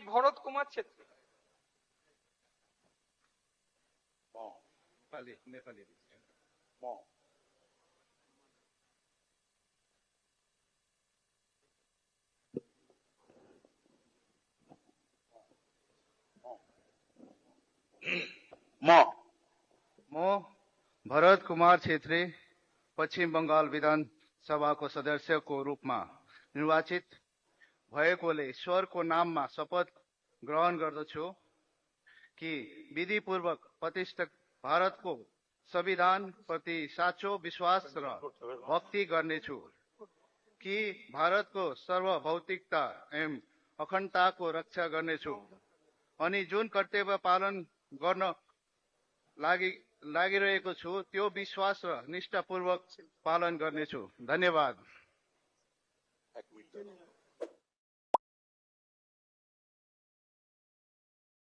भरत कुमार छेत्री। म भरत कुमार छेत्री पश्चिम बंगाल विधानसभाको सदस्यको रूपमा निर्वाचित भएकोले ईश्वरको नाममा शपथ ग्रहण गर्दछु कि विधिपूर्वक प्रतिष्ठित भारतको संविधान प्रति साँचो विश्वास र भक्ति गर्नेछु कि भारतको सार्वभौमिकता एवं अखण्डताको रक्षा गर्नेछु अनि जुन कर्तव्य पालन गर्न लागिरहेको छु त्यो विश्वास र निष्ठापूर्वक पालन गर्नेछु। धन्यवाद।